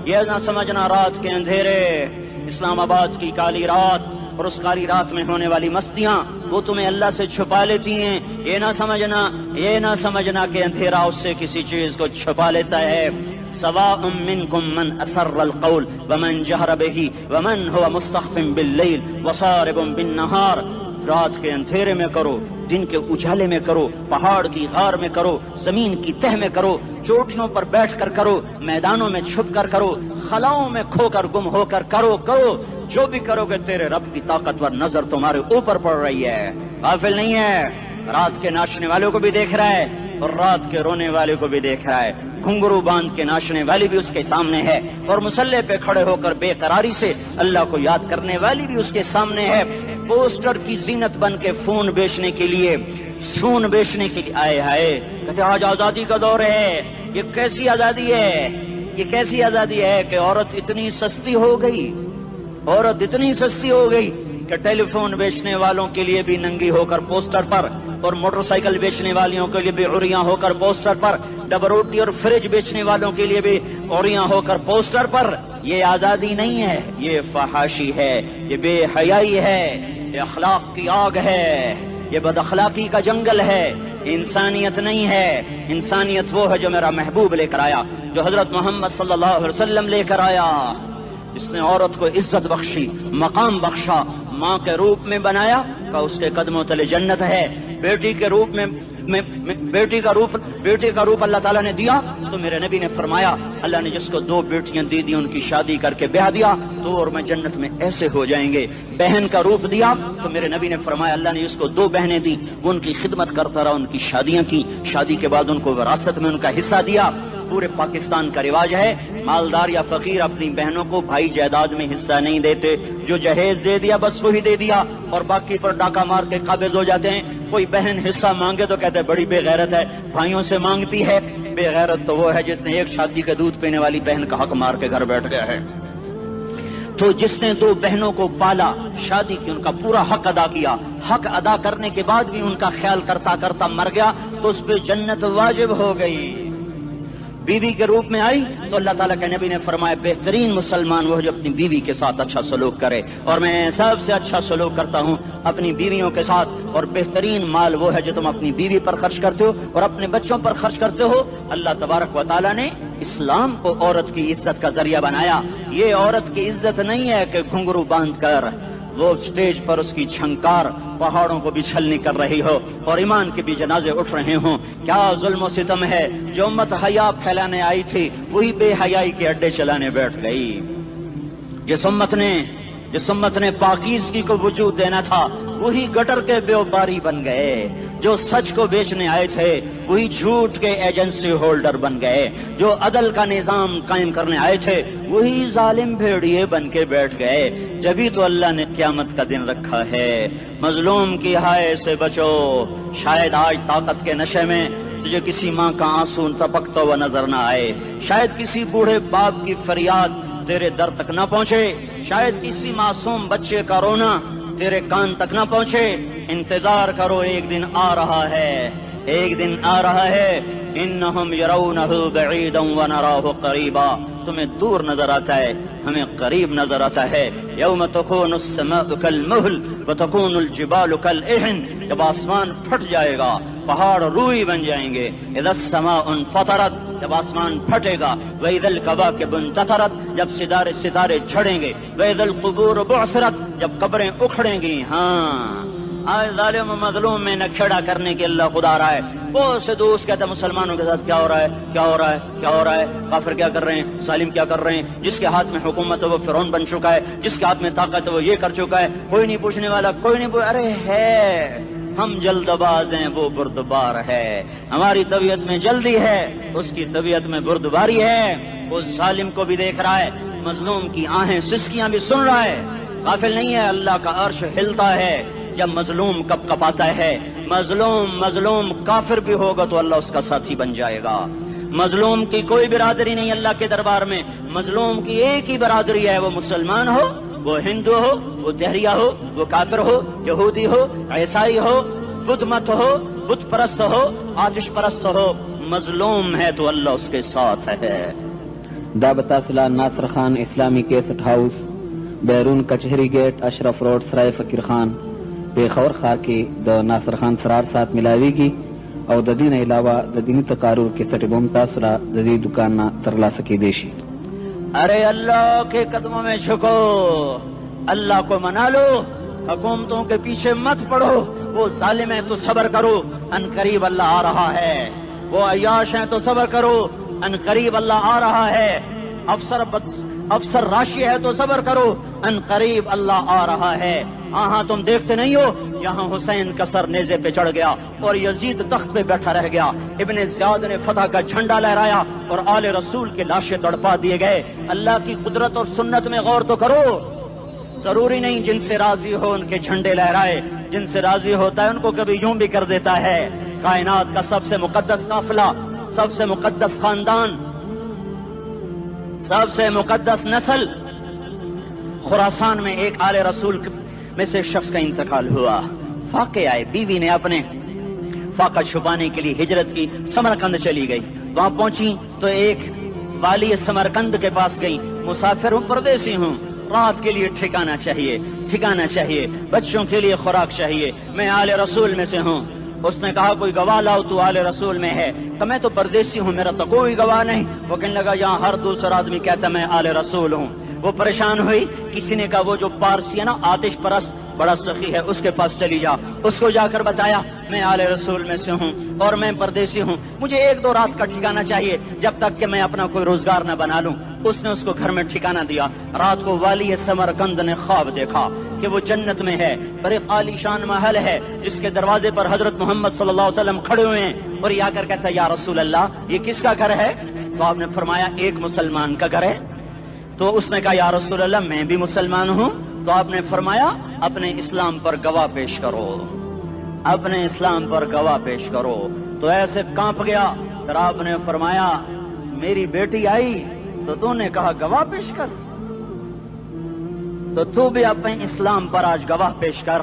یہ نہ سمجھنا رات کے اندھیرے، اسلام آباد کی کالی رات اور اس کالی رات میں ہونے والی مستیاں وہ تمہیں اللہ سے چھپا لیتی ہیں. یہ نہ سمجھنا کہ اندھیرا اس سے کسی چیز کو چھپا لیتا ہے. سواء منکم من اسر القول ومن جہر بہ ومن هو مستخف باللیل وصارب بالنہار. رات کے اندھیرے میں کرو، دن کے اجالے میں کرو، پہاڑ کی غار میں کرو، زمین کی تہ میں کرو، چوٹیوں پر بیٹھ کر کرو، میدانوں میں چھپ کر کرو، خلاؤں میں کھو کر گم ہو کر کرو. جو بھی کرو گے تیرے رب کی طاقتور نظر تمہارے اوپر پڑ رہی ہے، غافل نہیں ہے. رات کے ناچنے والوں کو بھی دیکھ رہا ہے اور رات کے رونے والے کو بھی دیکھ رہا ہے. گھنگرو باندھ کے ناچنے والی بھی اس کے سامنے ہے اور مسلح پہ کھڑے ہو کر بے قراری سے اللہ کو یاد کرنے والی بھی اس کے سامنے ہے. پوسٹر کی زینت بن کے فون بیچنے کے لیے آئے ہائے کہتے آج آزادی کا دور ہے. یہ کیسی آزادی ہے کہ عورت اتنی سستی ہو گئی کہ ٹیلی فون بیچنے والوں کے لیے بھی ننگی ہو کر پوسٹر پر اور موٹر سائیکل بیچنے والیوں کے لیے بھی عریاں ہو کر پوسٹر پر، ڈبل روٹی اور فریج بیچنے والوں کے لیے بھی عریاں ہو کر پوسٹر پر. یہ آزادی نہیں ہے، یہ فحاشی ہے، یہ بے حیائی ہے، یہ اخلاق کی آگ ہے، یہ بد اخلاقی کا جنگل ہے. انسانیت نہیں ہے. انسانیت وہ ہے جو میرا محبوب لے کر آیا، جو حضرت محمد صلی اللہ علیہ وسلم لے کر آیا. اس نے عورت کو عزت بخشی، مقام بخشا، ماں کے روپ میں بنایا کہ اس کے قدموں تلے جنت ہے. بیٹی کے روپ میں بیٹی کا روپ اللہ تعالیٰ نے دیا تو میرے نبی نے فرمایا اللہ نے جس کو 2 بیٹیاں دی ان کی شادی کر کے بیاہ دیا تو اور میں جنت میں ایسے ہو جائیں گے. بہن کا روپ دیا تو میرے نبی نے فرمایا اللہ نے جس کو 2 بہنیں دی وہ ان کی خدمت کرتا رہا، ان کی شادیاں کی، شادی کے بعد ان کو وراثت میں ان کا حصہ دیا. پورے پاکستان کا رواج ہے مالدار یا فقیر اپنی بہنوں کو بھائی جائیداد میں حصہ نہیں دیتے. جو جہیز دے دیا بس وہی دے دیا اور باقی پر ڈاکہ مار کے قابض ہو جاتے ہیں. کوئی بہن حصہ مانگے تو کہتے ہیں بڑی بے غیرت ہے، بھائیوں سے مانگتی ہے. بے غیرت تو وہ ہے جس نے ایک چھاتی کا دودھ پینے والی بہن کا حق مار کے گھر بیٹھ گیا ہے. تو جس نے 2 بہنوں کو پالا، شادی کی، ان کا پورا حق ادا کیا، حق ادا کرنے کے بعد بھی ان کا خیال کرتا کرتا مر گیا تو اس پہ جنت واجب ہو گئی. بیوی کے روپ میں آئی تو اللہ تعالیٰ کے نبی نے فرمایا بہترین مسلمان وہ جو اپنی بیوی کے ساتھ اچھا سلوک کرے، اور میں سب سے اچھا سلوک کرتا ہوں اپنی بیویوں کے ساتھ. اور بہترین مال وہ ہے جو تم اپنی بیوی پر خرچ کرتے ہو اور اپنے بچوں پر خرچ کرتے ہو. اللہ تبارک و تعالیٰ نے اسلام کو عورت کی عزت کا ذریعہ بنایا. یہ عورت کی عزت نہیں ہے کہ گھنگرو باندھ کر وہ اسٹیج پر اس کی چھنکار پہاڑوں کو بھی چھلنی کر رہی ہو اور ایمان کے بھی جنازے اٹھ رہے ہوں. کیا ظلم و ستم ہے. جو امت حیا پھیلانے آئی تھی وہی بے حیائی کے اڈے چلانے بیٹھ گئی. جس امت نے پاکیزگی کو وجود دینا تھا وہی گٹر کے بیوپاری بن گئے. جو سچ کو بیچنے آئے تھے وہی جھوٹ کے ایجنسی ہولڈر بن گئے. جو عدل کا نظام قائم کرنے آئے تھے وہی ظالم بھیڑیے بن کے بیٹھ گئے. جبھی تو اللہ نے قیامت کا دن رکھا ہے. مظلوم کی ہائے سے بچو. شاید آج طاقت کے نشے میں تجھے کسی ماں کا آنسو ٹپکتا ہوا نظر نہ آئے، شاید کسی بوڑھے باپ کی فریاد تیرے در تک نہ پہنچے، شاید کسی معصوم بچے کا رونا تیرے کان تک نہ پہنچے. انتظار کرو، ایک دن آ رہا ہے، ایک دن آ رہا ہے. انہم یرونہ بعیدا ونراہ قریبا. تمہیں دور نظر آتا ہے، ہمیں قریب نظر آتا ہے. یوم تکون السماء کالمہل وتکون الجبال کالعہن. جب آسمان پھٹ جائے گا پہاڑ روئی بن جائیں گے. اذا السماء انفطرت. جب آسمان پھٹے گا. واذا الکواکب انتثرت. جب ستارے جھڑیں گے. واذا القبور بعثرت. جب قبریں اکھڑیں گی. ہاں آج ظالم و مظلوم میں نہ کھیڑا کرنے کے اللہ خدا رہا ہے. بہت سے دوست کہتے ہیں مسلمانوں کے ساتھ کیا ہو رہا ہے، کیا ہو رہا ہے، کیا ہو رہا ہے، کافر کیا کر رہے ہیں، ظالم کیا کر رہے ہیں. جس کے ہاتھ میں حکومت ہے وہ فرعون بن چکا ہے، جس کے ہاتھ میں طاقت ہے وہ یہ کر چکا ہے. کوئی نہیں پوچھنے والا، کوئی نہیں ارے ہے ہم جلد باز ہیں، وہ بردبار ہے. ہماری طبیعت میں جلدی ہے، اس کی طبیعت میں بردباری ہے. وہ ظالم کو بھی دیکھ رہا ہے، مظلوم کی آہیں سسکیاں بھی سن رہا ہے. غافل نہیں ہے. اللہ کا عرش ہلتا ہے جب مظلوم کپ کپاتا ہے. مظلوم کافر بھی ہوگا تو اللہ اس کا ساتھی بن جائے گا. مظلوم کی کوئی برادری نہیں اللہ کے دربار میں. مظلوم کی ایک ہی برادری ہے، وہ مسلمان ہو، وہ ہندو ہو، وہ دہریہ ہو، وہ کافر ہو، یہودی ہو، عیسائی ہو، بدھ مت ہو، بت پرست ہو، آتش پرست ہو. مظلوم ہے تو اللہ اس کے ساتھ ہے. دا بتاسلا ناصر خان اسلامی کیسٹ ہاؤس بیرون کچہری گیٹ اشرف روڈ سرائے فقیر خان پیښور ښار کې د ناصر خان سرار سات ملاویږي او د دین علاوه د دینی تقارر کیسټ بم تاسو را د دې دکان نه ترلاسه کیدی شي. ارے اللہ کے قدموں میں جھکو، اللہ کو منا لو، حکومتوں کے پیچھے مت پڑو، وہ ظالم ہیں تو صبر کرو، ان قریب اللہ آ رہا ہے، وہ عیاش ہیں تو صبر کرو، ان قریب اللہ آ رہا ہے، افسر راشی ہے تو صبر کرو، ان قریب اللہ آ رہا ہے. ہاں تم دیکھتے نہیں ہو یہاں حسین کا سر نیزے پہ چڑھ گیا اور یزید تخت پہ بیٹھا رہ گیا، ابن زیاد نے فتح کا جھنڈا لہرایا اور آل رسول کے لاشیں تڑپا دیے گئے. اللہ کی قدرت اور سنت میں غور تو کرو. ضروری نہیں جن سے راضی ہو ان کے جھنڈے لہرائے، جن سے راضی ہوتا ہے ان کو کبھی یوں بھی کر دیتا ہے. کائنات کا سب سے مقدس قافلہ، سب سے مقدس خاندان، سب سے مقدس نسل، خراسان میں ایک آل رسول میں سے شخص کا انتقال ہوا. فاقے آئے، بیوی نے اپنے فاقہ چھپانے کے لیے ہجرت کی، سمرقند چلی گئی. وہاں پہنچی تو ایک والی سمرقند کے پاس گئی. مسافر ہوں، پردیسی ہوں، رات کے لیے ٹھکانا چاہیے، بچوں کے لیے خوراک چاہیے، میں آل رسول میں سے ہوں. اس نے کہا کوئی گواہ لاؤ، تو آل رسول میں ہے. کہ میں تو پردیسی ہوں، میرا تو کوئی گواہ نہیں. وہ کہنے لگا یہاں ہر دوسرا آدمی کہتا میں آل رسول ہوں. وہ پریشان ہوئی. کسی نے کہا وہ جو پارسی ہے نا آتش پرست بڑا سخی ہے، اس کے پاس چلی جا. اس کو جا کر بتایا میں آل رسول میں سے ہوں اور میں پردیسی ہوں، مجھے 1-2 رات کا ٹھکانہ چاہیے جب تک کہ میں اپنا کوئی روزگار نہ بنا لوں. اس نے اس کو گھر میں ٹھکانہ دیا. رات کو والی سمرقند نے خواب دیکھا کہ وہ جنت میں ہے، بڑے عالی شان محل ہے جس کے دروازے پر حضرت محمد صلی اللہ علیہ وسلم کھڑے ہوئے ہیں. اور یہ آ کر کہتا ہے یا رسول اللہ یہ کس کا گھر ہے؟ تو آپ نے فرمایا ایک مسلمان کا گھر ہے. تو اس نے کہا یا رسول اللہ میں بھی مسلمان ہوں. تو آپ نے فرمایا اپنے اسلام پر گواہ پیش کرو، اپنے اسلام پر گواہ پیش کرو. تو ایسے کانپ گیا. پھر آپ نے فرمایا میری بیٹی آئی تو تو نے کہا گواہ پیش کر، تو بھی اپنے اسلام پر آج گواہ پیش کر.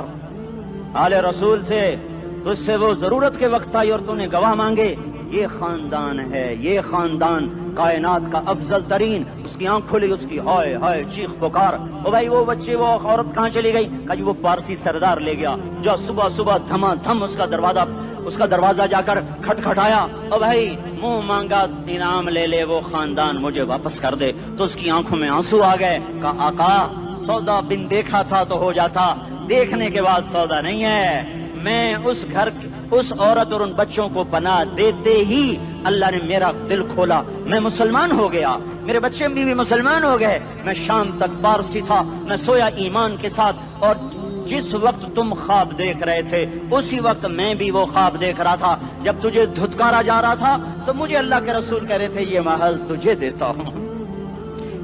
آل رسول سے تجھ سے وہ ضرورت کے وقت آئی اور تو نے گواہ مانگے. یہ خاندان ہے، یہ خاندان کائنات کا افضل ترین. اس کی آنکھ کھلی، اس کی ہائے ہائے چیخ پکار. او بھائی وہ بچے وہ عورت کہاں چلی گئی؟ کہ وہ پارسی سردار لے گیا. جو صبح صبح دھما دھم اس کا دروازہ جا کر کھٹکھٹایا. او بھائی منہ مانگا انعام لے لے، وہ خاندان مجھے واپس کر دے. تو اس کی آنکھوں میں آنسو آ گئے. کہا آقا سودا بن دیکھا تھا تو ہو جاتا، دیکھنے کے بعد سودا نہیں ہے. میں اس عورت اور ان بچوں کو پناہ دیتے ہی اللہ نے میرا دل کھولا، میں مسلمان ہو گیا، میرے بچے بھی مسلمان ہو گئے. میں شام تک پارسی تھا، میں سویا ایمان کے ساتھ، اور جس وقت تم خواب دیکھ رہے تھے اسی وقت میں بھی وہ خواب دیکھ رہا تھا. جب تجھے دھتکارا جا رہا تھا تو مجھے اللہ کے رسول کہہ رہے تھے یہ محل تجھے دیتا ہوں،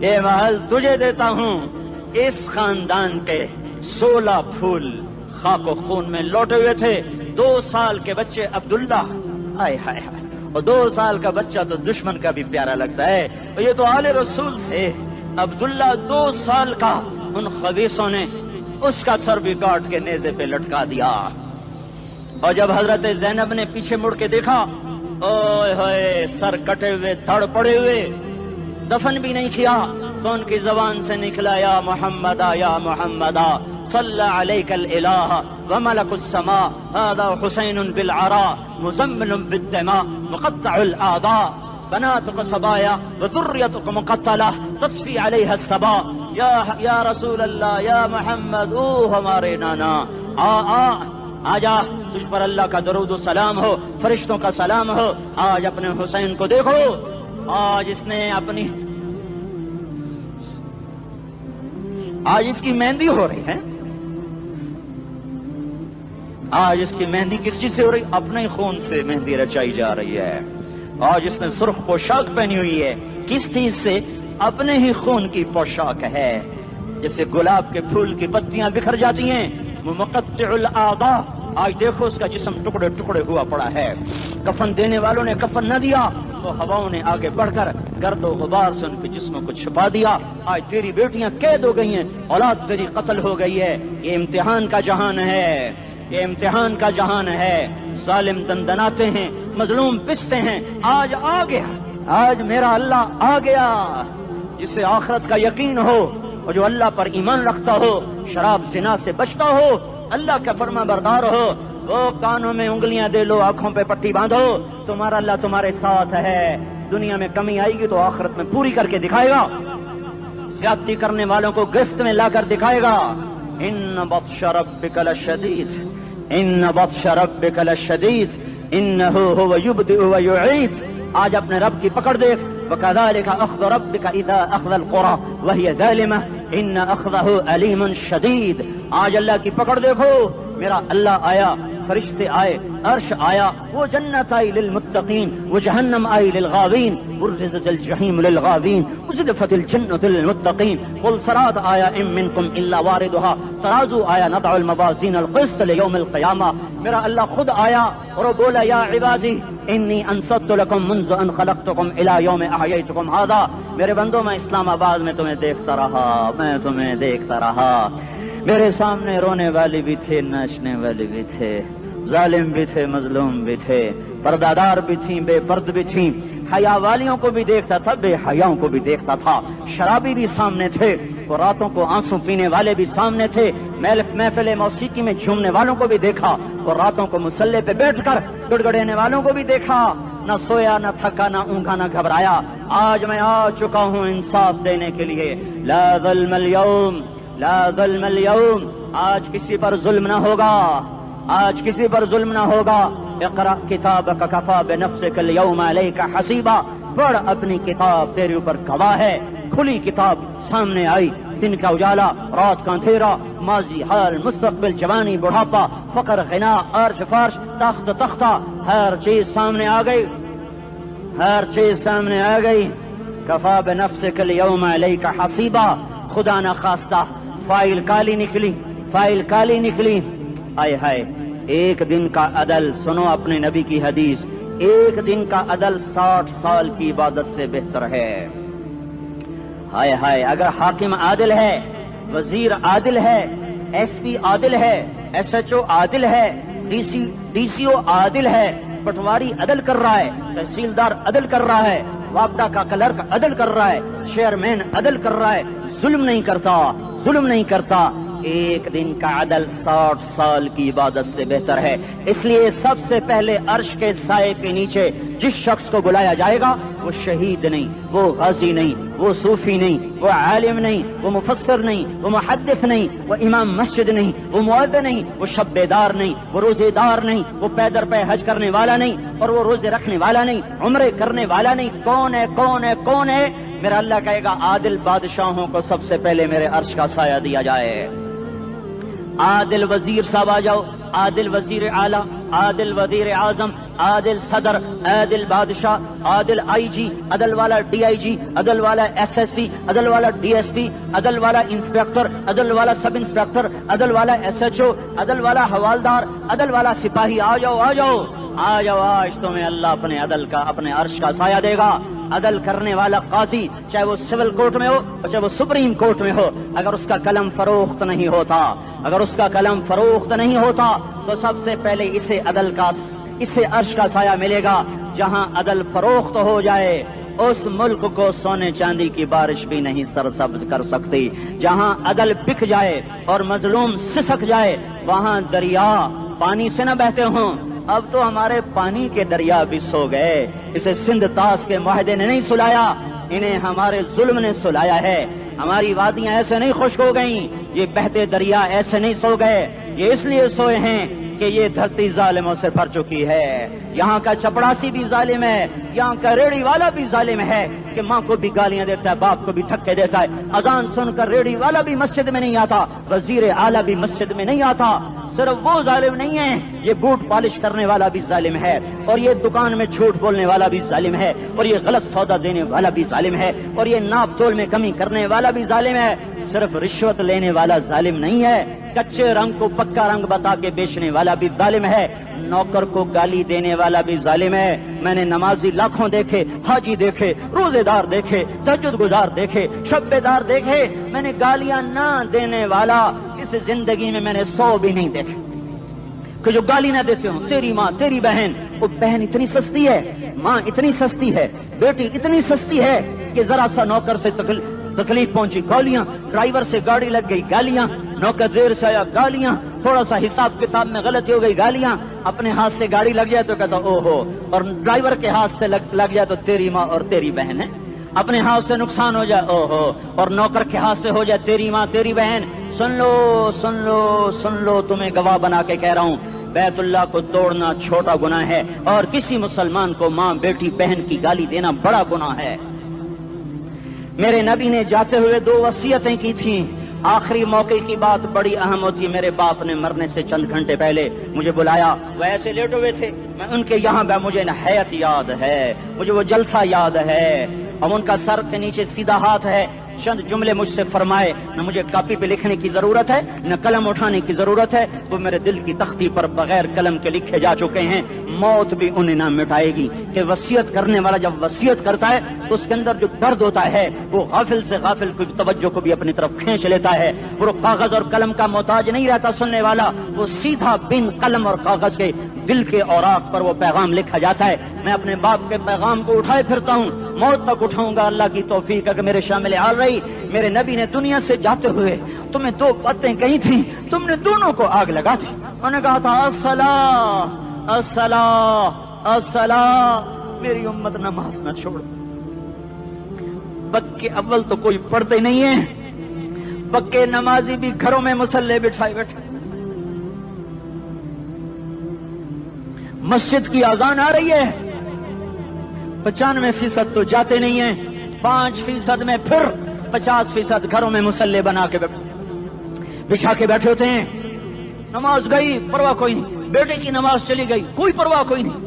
یہ محل تجھے دیتا ہوں. اس خاندان کے 16 پھول خاک و خون میں لوٹے ہوئے تھے. 2 سال کے بچے عبداللہ، آئے ہائے ہائے، اور 2 سال کا بچہ تو دشمن کا بھی پیارا لگتا ہے. اور یہ تو آل رسول تھے. عبداللہ 2 سال کا، ان خبیثوں نے اس کا سر بھی کاٹ کے نیزے پہ لٹکا دیا. اور جب حضرت زینب نے پیچھے مڑ کے دیکھا، اوئے ہوئے سر کٹے ہوئے دھڑ پڑے ہوئے، دفن بھی نہیں کیا، تو ان کی زبان سے نکلا یا محمدہ یا محمدہ صلی علیک الالہ وملک السماء هذا حسین بالعراء مزمل بالدماء مقطع الاعداء بناتك صبايا وذريتك مقتلہ تصفی علیہ الصبا. یا رسول اللہ یا محمد، او ہمارے نانا آ جا، تجھ پر اللہ کا درود و سلام ہو، فرشتوں کا سلام ہو. آج اپنے حسین کو دیکھو، آج اس نے آج اس کی مہندی ہو رہی ہے. آج اس کی مہندی کس چیز سے ہو رہی؟ اپنے خون سے مہندی رچائی جا رہی ہے. آج اس نے سرخ پوشاک پہنی ہوئی ہے، کس چیز سے؟ اپنے ہی خون کی پوشاک ہے. جیسے گلاب کے پھول کی پتیاں بکھر جاتی ہیں، وہ مقطع الاعضاء. آج دیکھو اس کا جسم ٹکڑے ٹکڑے ہوا پڑا ہے. کفن دینے والوں نے کفن نہ دیا تو ہواؤں نے آگے بڑھ کر گرد و غبار سے ان کے جسموں کو چھپا دیا. آج تیری بیٹیاں قید ہو گئی ہیں، اولاد تیری قتل ہو گئی ہے. یہ امتحان کا جہان ہے، یہ امتحان کا جہان ہے. ظالم دندناتے ہیں، مظلوم پستے ہیں. آج آ گیا، آج میرا اللہ آ گیا. جسے آخرت کا یقین ہو اور جو اللہ پر ایمان رکھتا ہو، شراب زنا سے بچتا ہو، اللہ کا فرما بردار ہو، وہ کانوں میں انگلیاں دے لو، آنکھوں پہ پٹی باندھو، تمہارا اللہ تمہارے ساتھ ہے. دنیا میں کمی آئے گی تو آخرت میں پوری کر کے دکھائے گا. زیادتی کرنے والوں کو گرفت میں لا کر دکھائے گا. ان بطش ربک لشدید، ان بطش ربک لشدید انہ هو یبدئ ویعید. آج اپنے رب کی پکڑ دیکھ. وکذالک اخذ ربک اذا اخذ القری وہی ظالمہ ان اخذہ علیم شدید. آج اللہ کی پکڑ دیکھو. میرا اللہ آیا، فرشتے آئے، عرش آیا، وہ جنت آئی للمتقین، وہ جہنم آئی للغاوین، برزت الجحیم للغاوین، ازلفت الجنت للمتقین. قل صراط آیا ام منکم الا واردها، ترازو آیا نضع الموازین القسط لیوم القیامہ. میرا اللہ خود آیا اور وہ بولا یا عبادی انی انصت لکم منذ ان خلقتکم الی یوم احییتکم ھذا. میرے بندوں میں اسلام آباد میں تمہیں دیکھتا رہا، میں تمہیں دیکھتا رہا. میرے سامنے رونے والے بھی تھے، ناچنے والے بھی تھے، ظالم بھی تھے، مظلوم بھی تھے، پردادار بھی تھیں، بے پرد بھی تھیں. حیا والیوں کو بھی دیکھتا تھا، بے حیاؤں کو بھی دیکھتا تھا. شرابی بھی سامنے تھے، اور راتوں کو آنسو پینے والے بھی سامنے تھے. محفل موسیقی میں جھومنے والوں کو بھی دیکھا، اور راتوں کو مصلے پہ بیٹھ کر گڑگڑانے والوں کو بھی دیکھا. نہ سویا، نہ تھکا، نہ اونگا، نہ گھبرایا. آج میں آ چکا ہوں انصاف دینے کے لیے. لا ظلم اليوم، لا ظلم اليوم. آج کسی پر ظلم نہ ہوگا، آج کسی پر ظلم نہ ہوگا. اقرأ کتابک کفی بنفسک اليوم علیک حسیبا. پڑھ اپنی کتاب، تیرے اوپر گواہ ہے. کھلی کتاب سامنے آئی. دن کا اجالا، رات کا اندھیرا، ماضی، حال، مستقبل، جوانی، بڑھاپا، فقر، غنا، عرش، فرش، تخت، تختہ، ہر چیز سامنے آ گئی، ہر چیز سامنے آ گئی. کفی بنفسک اليوم علیک حسیبا. خدا نہ خواستہ فائل کالی نکلی، فائل کالی نکلی. ہائے ہائے، ایک دن کا عدل، سنو اپنے نبی کی حدیث، ایک دن کا عدل 60 سال کی عبادت سے بہتر ہے. ہائے ہائے، اگر حاکم عادل ہے، وزیر عادل ہے، ایس پی عادل ہے، ایس ایچ او عادل ہے، ڈی سی او عادل ہے، پٹواری عدل کر رہا ہے، تحصیلدار عدل کر رہا ہے، وابڈا کا کلرک عدل کر رہا ہے، چیئرمین عدل کر رہا ہے، ظلم نہیں کرتا، ظلم نہیں کرتا. ایک دن کا عدل 60 سال کی عبادت سے بہتر ہے. اس لیے سب سے پہلے عرش کے سائے کے نیچے جس شخص کو بلایا جائے گا وہ شہید نہیں، وہ غازی نہیں، وہ صوفی نہیں، وہ عالم نہیں، وہ مفسر نہیں، وہ محدث نہیں، وہ امام مسجد نہیں، وہ مؤذن نہیں، وہ شب بیدار نہیں، وہ روزے دار نہیں، وہ پیدر پہ حج کرنے والا نہیں، اور وہ روزے رکھنے والا نہیں، عمرے کرنے والا نہیں. کون ہے، کون ہے، کون ہے؟ میرا اللہ کہے گا عادل بادشاہوں کو سب سے پہلے میرے عرش کا سایہ دیا جائے. عادل وزیر صاحب آ جاؤ، عادل وزیر اعلیٰ، عادل وزیر اعظم، عادل صدر، عادل بادشاہ، عادل آئی جی، عدل والا ڈی آئی جی، عدل والا ایس ایس پی، عدل والا ڈی ایس پی، عدل والا انسپیکٹر، عدل والا سب انسپیکٹر، عدل والا ایس ایچ او، عدل والا حوالدار، عدل والا سپاہی. آ جاؤ، آ جاؤ، آ جاؤ. آج تمہیں اللہ اپنے عدل کا، اپنے عرش کا سایہ دے گا. عدل کرنے والا قاضی، چاہے وہ سول کورٹ میں ہو اور چاہے وہ سپریم کورٹ میں ہو، اگر اس کا قلم فروخت نہیں ہوتا، اگر اس کا قلم فروخت نہیں ہوتا تو سب سے پہلے اسے عدل کا، اسے عرش کا سایہ ملے گا. جہاں عدل فروخت ہو جائے اس ملک کو سونے چاندی کی بارش بھی نہیں سرسبز کر سکتی. جہاں عدل بک جائے اور مظلوم سسک جائے وہاں دریا پانی سے نہ بہتے ہوں. اب تو ہمارے پانی کے دریا بھی سو گئے. اسے سندھ طاس کے معاہدے نے نہیں سلایا، انہیں ہمارے ظلم نے سلایا ہے. ہماری وادیاں ایسے نہیں خشک ہو گئیں، یہ بہتے دریا ایسے نہیں سو گئے. یہ اس لیے سوئے ہیں کہ یہ دھرتی ظالموں سے بھر چکی ہے. یہاں کا چپڑاسی بھی ظالم ہے، یہاں کا ریڑھی والا بھی ظالم ہے کہ ماں کو بھی گالیاں دیتا ہے، باپ کو بھی دھکے دیتا ہے. اذان سن کر ریڑھی والا بھی مسجد میں نہیں آتا، وزیر اعلیٰ بھی مسجد میں نہیں آتا. صرف وہ ظالم نہیں ہے، یہ بوٹ پالش کرنے والا بھی ظالم ہے، اور یہ دکان میں جھوٹ بولنے والا بھی ظالم ہے، اور یہ غلط سودا دینے والا بھی ظالم ہے، اور یہ ناپ تول میں کمی کرنے والا بھی ظالم ہے. صرف رشوت لینے والا ظالم نہیں ہے، کچے رنگ کو پکا رنگ بتا کے بیچنے والا بھی ظالم ہے، نوکر کو گالی دینے والا بھی ظالم ہے. میں نے نمازی لاکھوں دیکھے، حاجی دیکھے، روزے دار دیکھے، تہجد گزار دیکھے، شب بیدار دیکھے. میں نے گالیاں نہ دینے والا اس زندگی میں نے 100 بھی نہیں دیکھے. کہ جو گالی نہ دیتے ہوں، تیری ماں تیری بہن، وہ بہن اتنی سستی ہے، ماں اتنی سستی ہے، بیٹی اتنی سستی ہے کہ ذرا سا نوکر سے تکلیف پہنچی گالیاں، ڈرائیور سے گاڑی لگ گئی گالیاں، نوکر دیر سے آیا گالیاں، تھوڑا سا حساب کتاب میں غلطی ہو گئی گالیاں، اپنے ہاتھ سے گاڑی لگ جائے تو کہتا او ہو، اور ڈرائیور کے ہاتھ سے لگ جائے تو تیری ماں اور تیری بہن ہے، اپنے ہاتھ سے نقصان ہو جائے او ہو، اور نوکر کے ہاتھ سے ہو جائے تیری ماں تیری بہن، سن لو سن لو سن لو، تمہیں گواہ بنا کے کہہ رہا ہوں، بیت اللہ کو توڑنا چھوٹا گناہ ہے، اور کسی مسلمان کو ماں بیٹی بہن کی گالی دینا بڑا گناہ ہے۔ میرے نبی نے جاتے ہوئے 2 وصیتیں کی تھیں، آخری موقع کی بات بڑی اہم ہوتی ہے۔ میرے باپ نے مرنے سے چند گھنٹے پہلے مجھے بلایا، وہ ایسے لیٹے ہوئے تھے، میں ان کے یہاں مجھے نہایت یاد ہے، مجھے وہ جلسہ یاد ہے، اب ان کا سر کے نیچے سیدھا ہاتھ ہے، چند جملے مجھ سے فرمائے، نہ مجھے کاپی پہ لکھنے کی ضرورت ہے نہ قلم اٹھانے کی ضرورت ہے، وہ میرے دل کی تختی پر بغیر قلم کے لکھے جا چکے ہیں، موت بھی انہیں نہ مٹائے گی کہ وصیت کرنے والا جب وصیت کرتا ہے تو اس کے اندر جو درد ہوتا ہے وہ غافل سے غافل کی توجہ کو بھی اپنی طرف کھینچ لیتا ہے، وہ کاغذ اور قلم کا محتاج نہیں رہتا سننے والا، وہ سیدھا بن قلم اور کاغذ کے دل کے اوراق پر وہ پیغام لکھا جاتا ہے۔ میں اپنے باپ کے پیغام کو اٹھائے پھرتا ہوں، موت تک اٹھاؤں گا، اللہ کی توفیق ہے کہ میرے شامل حال رہی۔ میرے نبی نے دنیا سے جاتے ہوئے تمہیں 2 باتیں کہی تھیں، تم نے دونوں کو آگ لگا دی۔ انہوں نے کہا تھا الصلاۃ الصلاۃ الصلاۃ، میری امت نماز نہ چھوڑ۔ پکے اول تو کوئی پڑھتے نہیں ہے، پکے نمازی بھی گھروں میں مصلے بٹھائے بیٹھے، مسجد کی اذان آ رہی ہے، 95% تو جاتے نہیں ہیں، 5% میں پھر 50% گھروں میں مصلے بنا کے بچھا کے بیٹھے ہوتے ہیں۔ نماز گئی پرواہ کوئی نہیں، بیٹے کی نماز چلی گئی کوئی پرواہ کوئی نہیں،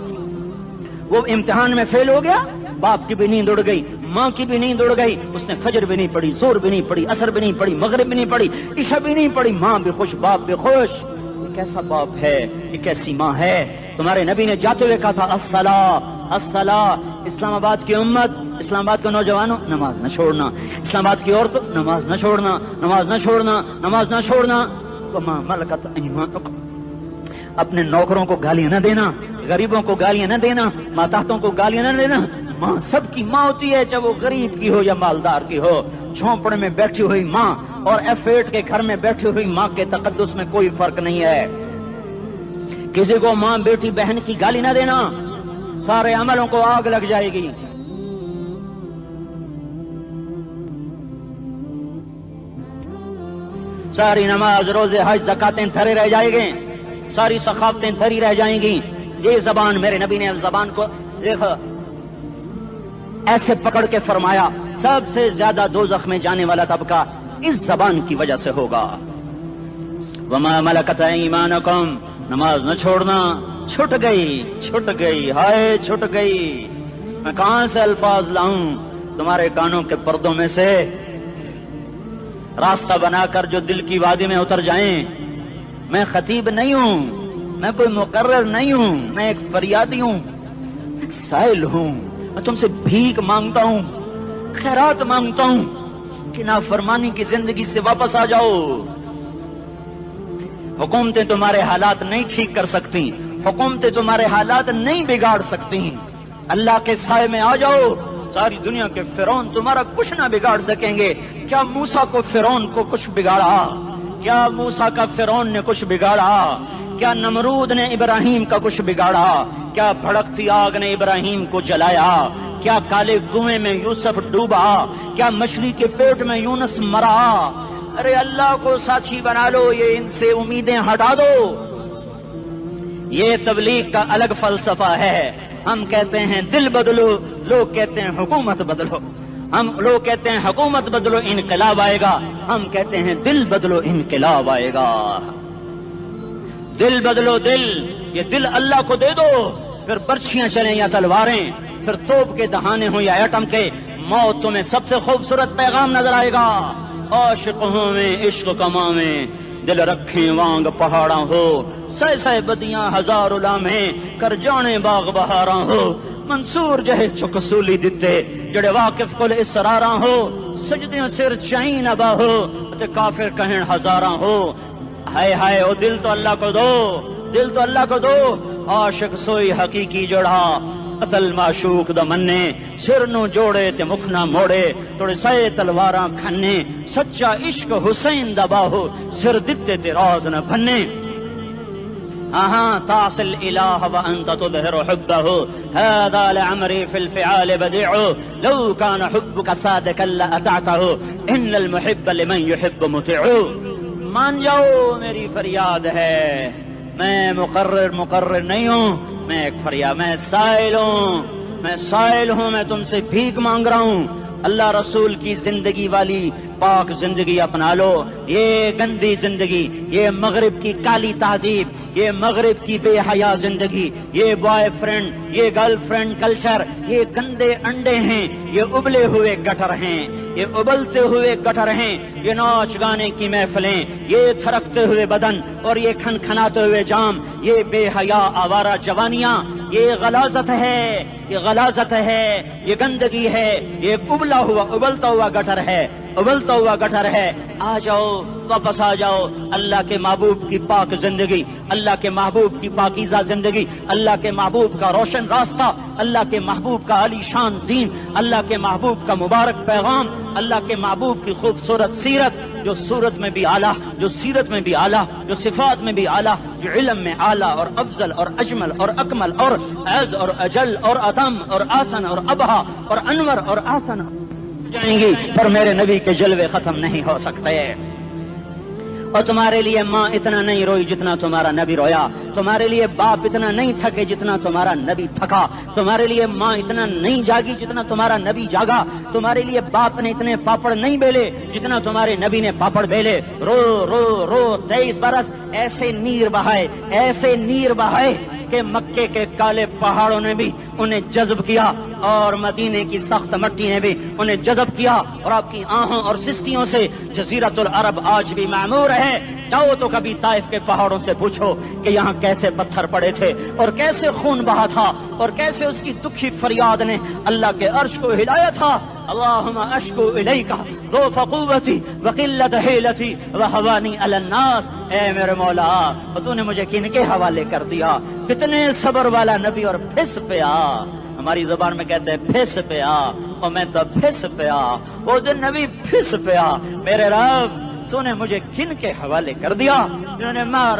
وہ امتحان میں فیل ہو گیا، باپ کی بھی نیند اڑ گئی، ماں کی بھی نیند اڑ گئی، اس نے فجر بھی نہیں پڑھی، زور بھی نہیں پڑھی، عصر بھی نہیں پڑھی، مغرب بھی نہیں پڑھی، عشاء بھی نہیں پڑھی، ماں بھی خوش باپ بھی خوش۔ یہ کیسا باپ ہے، یہ کیسی ماں ہے؟ تمہارے نبی نے جاتے ہوئے کہا تھا الصلاۃ الصلاۃ۔ اسلام آباد کی امت، اسلام آباد کے نوجوانوں، نماز نہ چھوڑنا، اسلام آباد کی عورتوں، نماز نہ چھوڑنا، نماز نہ چھوڑنا، نماز نہ چھوڑنا۔ وما ملکت ایمانکم، اپنے نوکروں کو گالیاں نہ دینا، غریبوں کو گالیاں نہ دینا، ماتحتوں کو گالیاں نہ دینا۔ ماں سب کی ماں ہوتی ہے، چاہے وہ غریب کی ہو یا مالدار کی ہو۔ جھونپڑے میں بیٹھی ہوئی ماں اور F8 کے گھر میں بیٹھی ہوئی ماں کے تقدس میں کوئی فرق نہیں ہے۔ کسی کو ماں بیٹی بہن کی گالی نہ دینا، سارے عملوں کو آگ لگ جائے گی۔ ساری نماز روزے حج زکاتیں دھرے رہ جائیں گے، ساری ثقافتیں دھری رہ جائیں گی۔ یہ زبان، میرے نبی نے زبان کو دیکھا ایسے پکڑ کے فرمایا سب سے زیادہ دوزخ میں جانے والا طبقہ اس زبان کی وجہ سے ہوگا۔ وما ملکت ایمانکم، نماز نہ چھوڑنا، چھٹ گئی ہائے چھٹ گئی۔ میں کہاں سے الفاظ لاؤں تمہارے کانوں کے پردوں میں سے، راستہ بنا کر جو دل کی وادی میں اتر جائیں۔ میں خطیب نہیں ہوں، میں کوئی مقرر نہیں ہوں، میں ایک فریادی ہوں، ایک سائل ہوں۔ میں تم سے بھیک مانگتا ہوں، خیرات مانگتا ہوں کہ نافرمانی کی زندگی سے واپس آ جاؤ۔ حکومتیں تمہارے حالات نہیں ٹھیک کر سکتی، حکومتیں تمہارے حالات نہیں بگاڑ سکتی۔ اللہ کے سائے میں آ جاؤ، ساری دنیا کے فرعون تمہارا کچھ نہ بگاڑ سکیں گے۔ کیا موسیٰ کو فرعون کو کچھ بگاڑا؟ کیا موسیٰ کا فرعون نے کچھ بگاڑا؟ کیا نمرود نے ابراہیم کا کچھ بگاڑا؟ کیا بھڑکتی آگ نے ابراہیم کو جلایا؟ کیا کالے کنویں میں یوسف ڈوبا؟ کیا مچھلی کے پیٹ میں یونس مرا؟ ارے اللہ کو ساتھی بنا لو، یہ ان سے امیدیں ہٹا دو۔ یہ تبلیغ کا الگ فلسفہ ہے۔ ہم کہتے ہیں دل بدلو، لوگ کہتے ہیں حکومت بدلو۔ لوگ کہتے ہیں حکومت بدلو انقلاب آئے گا، ہم کہتے ہیں دل بدلو انقلاب آئے گا۔ دل بدلو، دل، یہ دل اللہ کو دے دو، پھر برچھیاں چلیں یا تلواریں، پھر توپ کے دہانے ہوں یا ایٹم کے، موت تمہیں سب سے خوبصورت پیغام نظر آئے گا۔ عاشق ہوں میں عشق کما میں، دل رکھیں وانگ پہاڑاں ہو، سہ بدیاں ہزار لامیں، کر جانے باغ بہاراں ہو، منصور جہے چکسولی دتے، جڑے واقف کل اسراراں ہو، سجدیوں سر چائیں نبا ہو، تے کافر کہیں ہزاراں ہو۔ ہائے ہائے او دل تو اللہ کو دو، دل تو اللہ کو دو. عاشق سوئی حقیقی جڑا قتل معشوق دا مننے, سر نو جوڑے تے مکھ نہ موڑے, توڑے سائے تلواراں کھنے, سچا عشق حسین دا باہو, سر دتے تے راز نہ بھنے. تعصي الإله وأنت تظهر حبه, هذا لعمري في الفعال بديع, لو كان حبك صادقا لأطعته, إن المحب لمن يحب مطيع. مان جاؤ میری فریاد ہے, میں مقرر نہیں ہوں, میں ایک فریاد, میں سائل ہوں, میں تم سے بھیک مانگ رہا ہوں. اللہ رسول کی زندگی والی پاک زندگی اپنا لو. یہ گندی زندگی, یہ مغرب کی کالی تہذیب, یہ مغرب کی بے حیا زندگی, یہ بوائے فرینڈ, یہ گرل فرینڈ کلچر, یہ گندے انڈے ہیں, یہ ابلے ہوئے گٹر ہیں, یہ ابلتے ہوئے گٹر ہیں, یہ ناچ گانے کی محفلیں, یہ تھرکتے ہوئے بدن اور یہ کھنکھناتے ہوئے جام, یہ بے حیا آوارہ جوانیاں, یہ غلاظت ہے, یہ غلاظت ہے, یہ گندگی ہے, یہ ابلتا ہوا گٹر ہے, ابلتا ہوا گٹر ہے. آ جاؤ, واپس آ جاؤ. اللہ کے محبوب کی پاک زندگی, اللہ کے محبوب کی پاکیزہ زندگی, اللہ کے محبوب کا روشن راستہ, اللہ کے محبوب کا علی شان دین, اللہ کے محبوب کا مبارک پیغام, اللہ کے محبوب کی خوبصورت سیرت, جو صورت میں بھی اعلیٰ, جو سیرت میں بھی اعلیٰ, جو صفات میں بھی اعلیٰ, جو علم میں اعلیٰ اور افضل اور اجمل اور اکمل اور اعز اور اجل اور اتم اور آسن اور ابہا اور انور اور آسن جائیں گی, پر میرے نبی کے جلوے ختم نہیں ہو سکتے. اور تمہارے لیے ماں اتنا نہیں روئی جتنا تمہارا نبی رویا, تمہارے لیے باپ اتنا نہیں تھکے جتنا تمہارا نبی تھکا, تمہارے لیے ماں اتنا نہیں جاگی جتنا تمہارا نبی جاگا, تمہارے لیے باپ نے اتنے پاپڑ نہیں بیلے جتنا تمہارے نبی نے پاپڑ بیلے. رو رو رو 23 برس ایسے نیر بہائے کہ مکے کے کالے پہاڑوں نے بھی انہیں جذب کیا اور مدینے کی سخت مٹی نے بھی انہیں جذب کیا, اور آپ کی آہوں اور سستیوں سے جزیرت العرب آج بھی معمور ہے. جاؤ تو کبھی طائف کے پہاڑوں سے پوچھو کہ یہاں کیسے پتھر پڑے تھے اور کیسے خون بہا تھا اور کیسے اس کی دکھی فریاد نے اللہ کے عرش کو ہلایا تھا. اللہم اشکو الیکا ضعف قوتی وقلت حیلتی وہوانی علی الناس. اے میرے مولا, تو نے مجھے کن کے حوالے کر دیا, کتنے صبر والا نبی, اور پھس پیا. ہماری زبان میں کہتے ہیں پھس پیا, اور میں تو پھس پیا, وہ دن نبی پھس پیا. میرے رب, تو نے مجھے کن کے حوالے کر دیا جنہوں نے مار